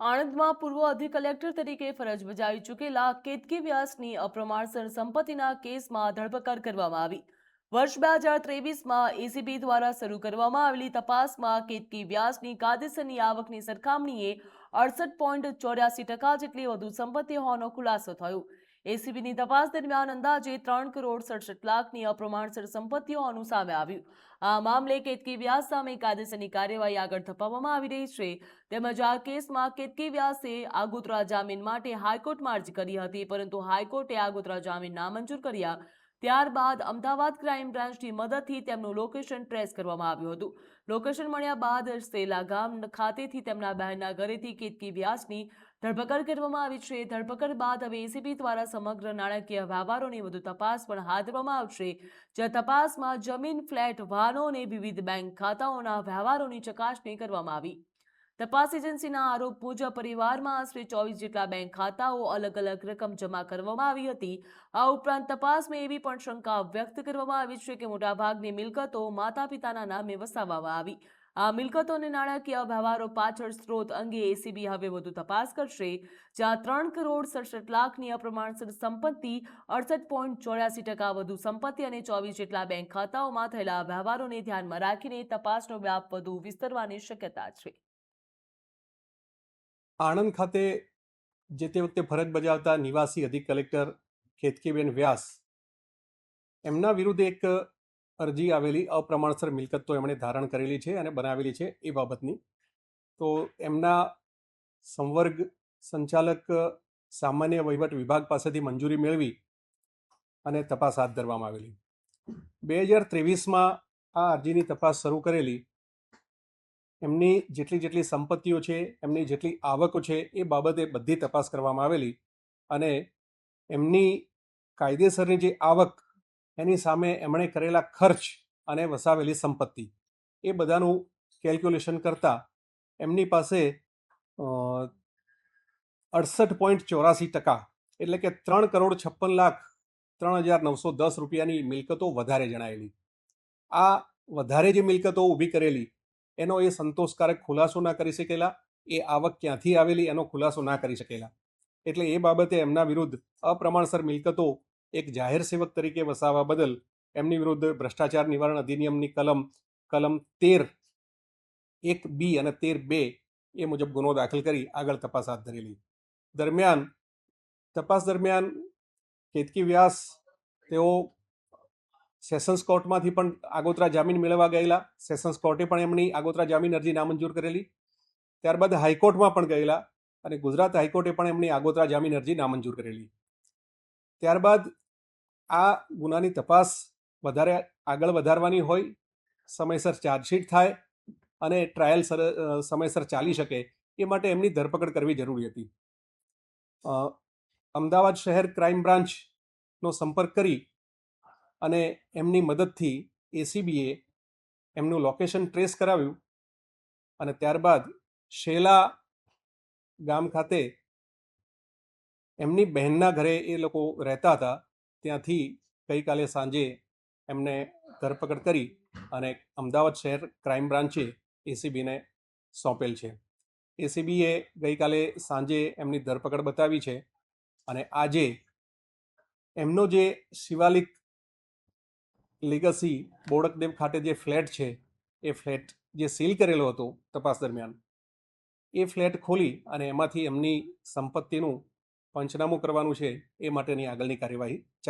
આણંદમાં પૂર્વ અધિક કલેક્ટર તરીકે ફરજ બજાવી ચૂકેલા કેતકી વ્યાસની અપ્રમાણસર સંપત્તિના કેસમાં ધરપકડ કરવામાં આવી. વર્ષ 2023માં એસીબી દ્વારા શરૂ કરવામાં આવેલી તપાસમાં કેતકી વ્યાસની કાયદેસરની આવકની સરખામણીએ 68.84% જેટલી વધુ સંપત્તિ હોવાનો ખુલાસો થયો. એસીબીની તપાસ દરમિયાન અંદાજે 3,67,00,000ની અપ્રમાણસર સંપત્તિઓ હોવાનું સામે આવ્યું. આ મામલે કેતકી વ્યાસ સામે કાયદેસરની કાર્યવાહી આગળ ધપાવવામાં આવી રહી છે. તેમજ આ કેસમાં કેતકી વ્યાસે આગોતરા જામીન માટે હાઈકોર્ટમાં અરજી કરી હતી, પરંતુ હાઈકોર્ટે આગોતરા જામીન નામંજૂર કર્યા. ત્યારબાદ અમદાવાદ ક્રાઇમ બ્રાન્ચની મદદથી તેમનું લોકેશન ટ્રેસ કરવામાં આવ્યું હતું. લોકેશન મળ્યા બાદ સેલા ગામ ખાતેથી તેમના બહેનના ઘરેથી કેતકી વ્યાસની ધરપકડ કરવામાં આવી છે. ધરપકડ બાદ હવે એસીબી દ્વારા સમગ્ર નાણાકીય વ્યવહારોની વધુ તપાસ પણ હાથ ધરવામાં આવશે, જ્યાં તપાસમાં જમીન, ફ્લેટ, વાહનો અને વિવિધ બેંક ખાતાઓના વ્યવહારોની ચકાસણી કરવામાં આવી. તપાસ એજન્સીના આરોપ મુજબ પરિવારમાં આશરે 24 જેટલા બેંક ખાતાઓ અલગ અલગ રકમ જમા કરવામાં આવી હતી. આ ઉપરાંત તપાસમાં એવી પણ શંકા વ્યક્ત કરવામાં આવી છે કે મોટાભાગની મિલકતો માતા પિતાના નામે વસાવવામાં આવી. આ મિલકતો અને નાણાકીય વ્યવહારો પાછળ સ્ત્રોત અંગે એસીબી હવે વધુ તપાસ કરશે, જ્યાં 3,67,00,000ની અપ્રમાણસર સંપત્તિ, 68.84% વધુ સંપત્તિ અને 24 જેટલા બેંક ખાતાઓમાં થયેલા વ્યવહારોને ધ્યાનમાં રાખીને તપાસનો વ્યાપ વધુ વિસ્તરવાની શક્યતા છે. આણંદ ખાતે જે તે વખતે ફરજ બજાવતા નિવાસી અધિક કલેક્ટર કેતકીબેન વ્યાસ એમના વિરુદ્ધ એક અરજી આવેલી, અપ્રમાણસર મિલકતો એમણે ધારણ કરેલી છે અને બનાવેલી છે એ બાબતની. તો એમના સંવર્ગ સંચાલક સામાન્ય વહીવટ વિભાગ પાસેથી મંજૂરી મેળવી અને તપાસ હાથ ધરવામાં આવેલી. 2023માં આ અરજીની તપાસ શરૂ કરેલી. એમની જેટલી સંપત્તિઓ છે, એમની જેટલી આવકો છે, એ બાબતે બધી તપાસ કરવામાં આવેલી અને એમની કાયદેસરની જે આવક, એની સામે એમણે કરેલા ખર્ચ અને વસાવેલી સંપત્તિ, એ બધાનું કેલ્ક્યુલેશન કરતાં એમની પાસે 68.84%, એટલે કે 3,56,03,910 રૂપિયાની મિલકતો વધારે જણાયેલી. આ વધારે જે મિલકતો ઊભી કરેલી એનો એ સંતોષકારક ખુલાસો ના કરી શકેલા, એ આવક ક્યાંથી આવેલી એનો ખુલાસો ના કરી શકેલા. એટલે એ બાબતે એમના વિરુદ્ધ અપ્રમાણસર મિલકતો એક જાહેર સેવક તરીકે વસાવવા બદલ એમની વિરુદ્ધ ભ્રષ્ટાચાર નિવારણ અધિનિયમની કલમ 13(1)(b) અને 13(2) એ મુજબ ગુનો દાખલ કરી આગળ તપાસ હાથ ધરેલી. તપાસ દરમિયાન કેતકી વ્યાસ તેઓ સેશન્સ કોર્ટમાંથી પણ આગોતરા જામીન મેળવવા ગયેલા. સેશન્સ કોર્ટે પણ એમની આગોતરા જામીન અરજી નામંજૂર કરેલી. ત્યારબાદ હાઈકોર્ટમાં પણ ગયેલા અને ગુજરાત હાઈકોર્ટે પણ એમની આગોતરા જામીન અરજી નામંજૂર કરેલી. ત્યારબાદ આ ગુનાની તપાસ વધારે આગળ વધારવાની હોય, સમયસર ચાર્જશીટ થાય અને ટ્રાયલ સમયસર ચાલી શકે, એ માટે એમની ધરપકડ કરવી જરૂરી હતી. અમદાવાદ શહેર ક્રાઇમ બ્રાન્ચનો સંપર્ક કરી અને એમની મદદથી એસીબીએ એમનું લોકેશન ટ્રેસ કરાવ્યું અને ત્યારબાદ શેલા ગામ ખાતે એમની બહેનના ઘરે એ લોકો રહેતા હતા, ત્યાંથી ગઈકાલે સાંજે એમને ધરપકડ કરી અને અમદાવાદ શહેર ક્રાઇમ બ્રાન્ચે એસીબીને સોંપેલ છે. એસીબીએ ગઈકાલે સાંજે એમની ધરપકડ બતાવી છે અને આજે એમનો જે શિવાલિક લીગસી બોડકદેવ ખાતે જે ફ્લેટ છે, એ ફ્લેટ જે સીલ કરેલો હતો તપાસ દરમિયાન, એ ફ્લેટ ખોલી અને એમાંથી એમની સંપત્તિનું પંચનામું કરવાનું છે, એ માટેની આગળની કાર્યવાહી